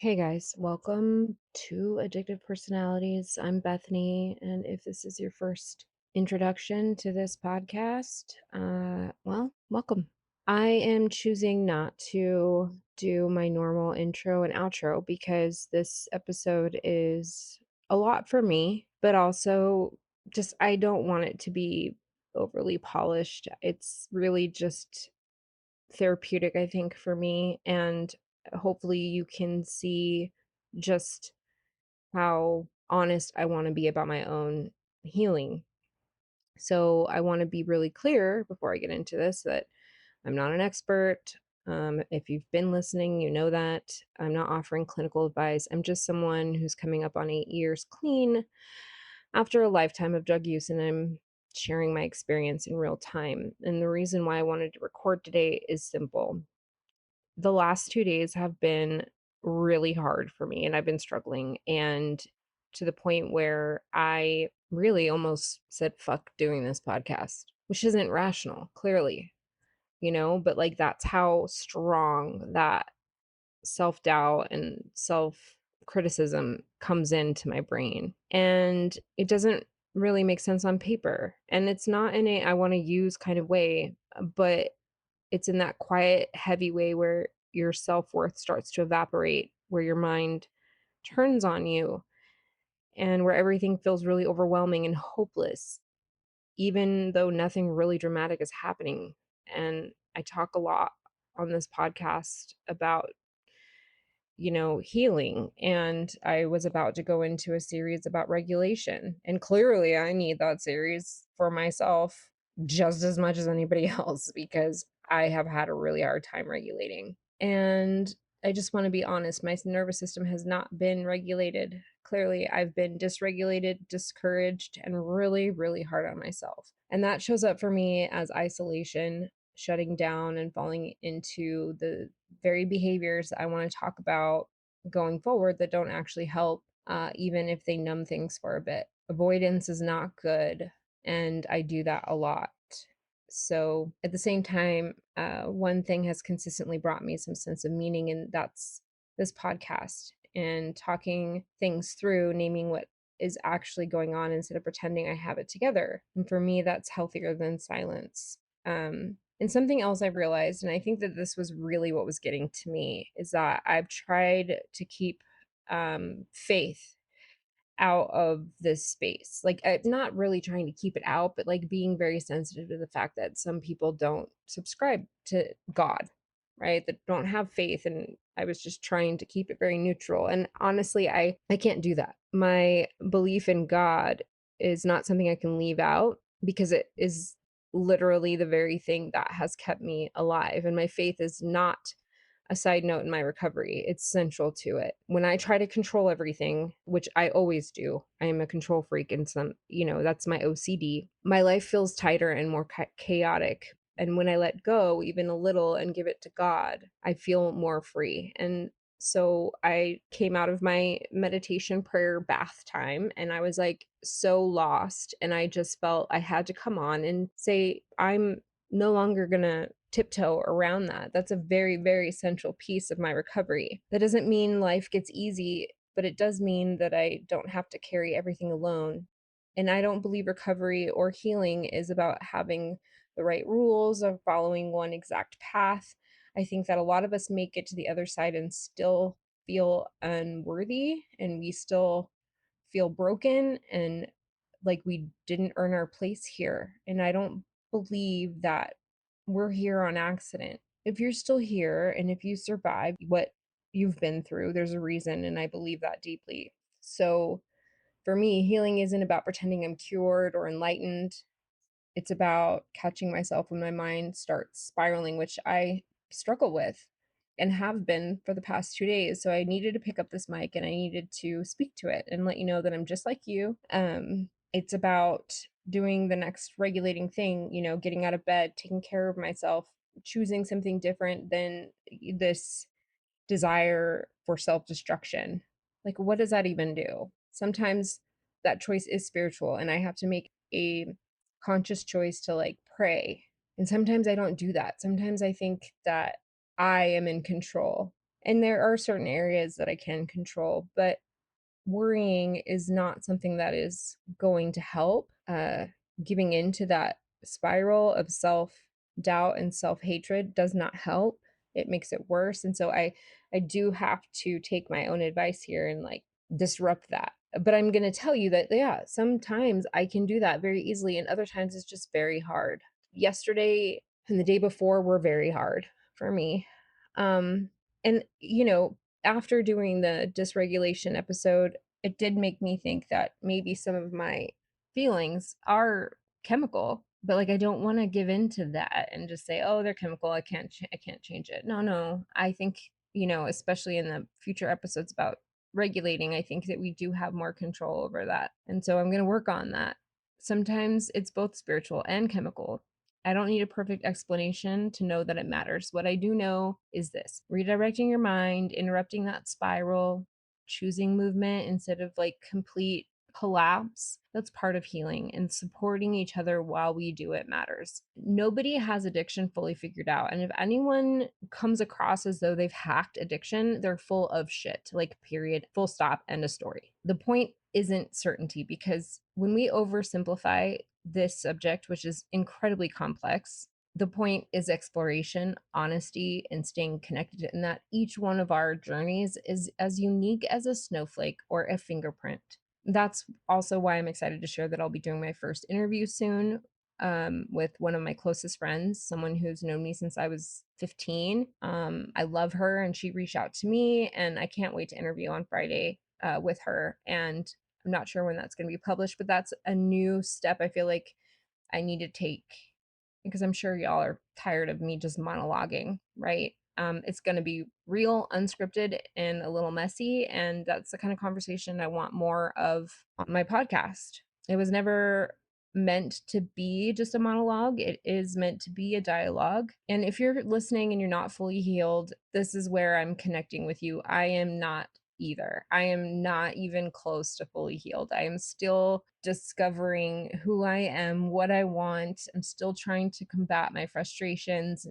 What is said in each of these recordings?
Hey guys, welcome to Addictive Personalities. I'm Bethany, and if this is your first introduction to this podcast, well, welcome. I am choosing not to do my normal intro and outro because this episode is a lot for me, but also just I don't want it to be overly polished. It's really just therapeutic, I think, for me, and hopefully you can see just how honest I wanna be about my own healing. So, I wanna be really clear before I get into this that I'm not an expert. If you've been listening, you know that. I'm not offering clinical advice. I'm just someone who's coming up on 8 years clean after a lifetime of drug use, and I'm sharing my experience in real time. And the reason why I wanted to record today is simple. The last 2 days have been really hard for me, and I've been struggling, and to the point where I really almost said, "Fuck doing this podcast," which isn't rational, clearly, but, like, that's how strong that self-doubt and self-criticism comes into my brain, and it doesn't really make sense on paper, and it's not in a "I wanna use" kind of way, but it's in that quiet, heavy way where your self-worth starts to evaporate, where your mind turns on you, and where everything feels really overwhelming and hopeless, even though nothing really dramatic is happening. And I talk a lot on this podcast about healing. And I was about to go into a series about regulation. And clearly, I need that series for myself just as much as anybody else because I have had a really hard time regulating. And I just want to be honest, my nervous system has not been regulated. Clearly, I've been dysregulated, discouraged, and really, really hard on myself. And that shows up for me as isolation, shutting down, and falling into the very behaviors I want to talk about going forward that don't actually help, even if they numb things for a bit. Avoidance is not good, and I do that a lot. So at the same time, one thing has consistently brought me some sense of meaning, and that's this podcast and talking things through, naming what is actually going on instead of pretending I have it together. And for me, that's healthier than silence. And something else I've realized, and I think that this was really what was getting to me, is that I've tried to keep faith out of this space. Like, not really trying to keep it out, but like being very sensitive to the fact that some people don't subscribe to God, right? That don't have faith. And I was just trying to keep it very neutral. And honestly, I can't do that. My belief in God is not something I can leave out because it is literally the very thing that has kept me alive. And my faith is not a side note in my recovery. It's central to it. When I try to control everything, which I always do, I am a control freak and that's my OCD. My life feels tighter and more chaotic. And when I let go even a little and give it to God, I feel more free. And so I came out of my meditation prayer bath time and I was like so lost. And I just felt I had to come on and say, I'm no longer going to tiptoe around that. That's a very, very central piece of my recovery. That doesn't mean life gets easy, but it does mean that I don't have to carry everything alone. And I don't believe recovery or healing is about having the right rules or following one exact path. I think that a lot of us make it to the other side and still feel unworthy and we still feel broken and like we didn't earn our place here. And I don't believe that we're here on accident. If you're still here and if you survive what you've been through, there's a reason. And I believe that deeply. So for me, healing isn't about pretending I'm cured or enlightened. It's about catching myself when my mind starts spiraling, which I struggle with and have been for the past 2 days. So I needed to pick up this mic and I needed to speak to it and let you know that I'm just like you. It's about doing the next regulating thing, getting out of bed, taking care of myself, choosing something different than this desire for self-destruction. Like, what does that even do? Sometimes that choice is spiritual, and I have to make a conscious choice to like pray. And sometimes I don't do that. Sometimes I think that I am in control. And there are certain areas that I can control, but worrying is not something that is going to help. Giving into that spiral of self-doubt and self-hatred does not help. It makes it worse. And so I do have to take my own advice here and like disrupt that. But I'm going to tell you that yeah, sometimes I can do that very easily and other times it's just very hard. Yesterday and the day before were very hard for me. Um and after doing the dysregulation episode, it did make me think that maybe some of my feelings are chemical, but like I don't want to give in to that and just say, "Oh, they're chemical. I can't change it." No, no. I think, especially in the future episodes about regulating, I think that we do have more control over that. And so I'm going to work on that. Sometimes it's both spiritual and chemical. I don't need a perfect explanation to know that it matters. What I do know is this: redirecting your mind, interrupting that spiral, choosing movement instead of like complete collapse. That's part of healing, and supporting each other while we do it matters. Nobody has addiction fully figured out. And if anyone comes across as though they've hacked addiction, they're full of shit, like, period, full stop, end of story. The point isn't certainty because when we oversimplify this subject, which is incredibly complex, the point is exploration, honesty, and staying connected, and that each one of our journeys is as unique as a snowflake or a fingerprint. That's also why I'm excited to share that I'll be doing my first interview soon, with one of my closest friends, someone who's known me since I was 15. I love her, and she reached out to me, and I can't wait to interview on Friday with her. And I'm not sure when that's going to be published, but that's a new step I feel like I need to take because I'm sure y'all are tired of me just monologuing, right? It's going to be real, unscripted, and a little messy. And that's the kind of conversation I want more of on my podcast. It was never meant to be just a monologue, it is meant to be a dialogue. And if you're listening and you're not fully healed, this is where I'm connecting with you. I am not either. I am not even close to fully healed. I am still discovering who I am, what I want. I'm still trying to combat my frustrations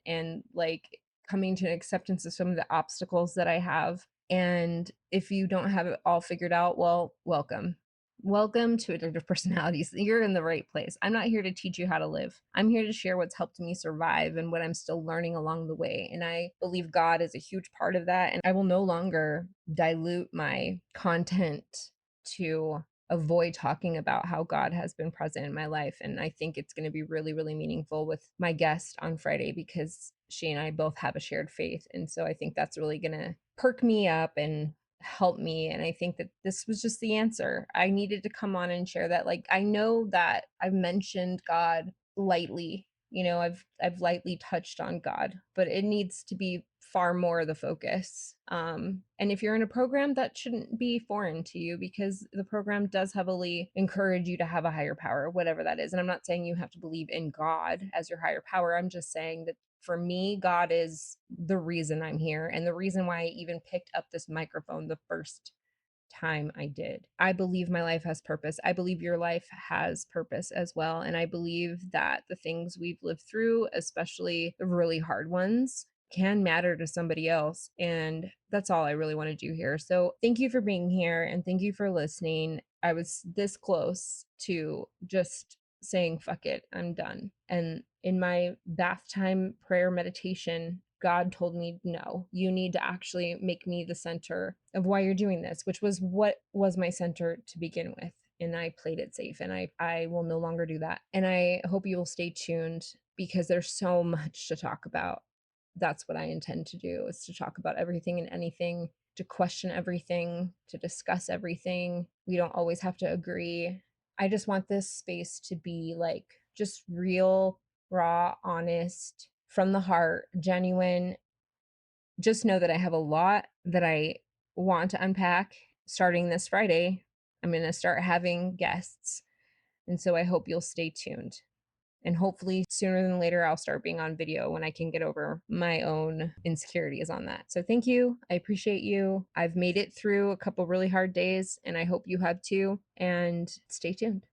and like coming to an acceptance of some of the obstacles that I have. And if you don't have it all figured out, well, welcome. Welcome to Addictive Personalities. You're in the right place. I'm not here to teach you how to live. I'm here to share what's helped me survive and what I'm still learning along the way. And I believe God is a huge part of that. And I will no longer dilute my content to avoid talking about how God has been present in my life. And I think it's going to be really, really meaningful with my guest on Friday because she and I both have a shared faith. And so I think that's really going to perk me up and help me. And I think that this was just the answer. I needed to come on and share that. Like, I know that I've mentioned God lightly, I've lightly touched on God, but it needs to be far more the focus. And if you're in a program, that shouldn't be foreign to you because the program does heavily encourage you to have a higher power, whatever that is. And I'm not saying you have to believe in God as your higher power. I'm just saying that for me, God is the reason I'm here and the reason why I even picked up this microphone the first time I did. I believe my life has purpose. I believe your life has purpose as well. And I believe that the things we've lived through, especially the really hard ones, can matter to somebody else. And that's all I really want to do here. So thank you for being here and thank you for listening. I was this close to just saying, fuck it, I'm done. And in my bath time prayer meditation, God told me, no, you need to actually make me the center of why you're doing this, which was what was my center to begin with. And I played it safe and I will no longer do that. And I hope you will stay tuned because there's so much to talk about. That's what I intend to do, is to talk about everything and anything, to question everything, to discuss everything. We don't always have to agree. I just want this space to be like just real, raw, honest, from the heart, genuine. Just know that I have a lot that I want to unpack. Starting this Friday, I'm going to start having guests. And so I hope you'll stay tuned. And hopefully sooner than later, I'll start being on video when I can get over my own insecurities on that. So thank you. I appreciate you. I've made it through a couple really hard days, and I hope you have too. And stay tuned.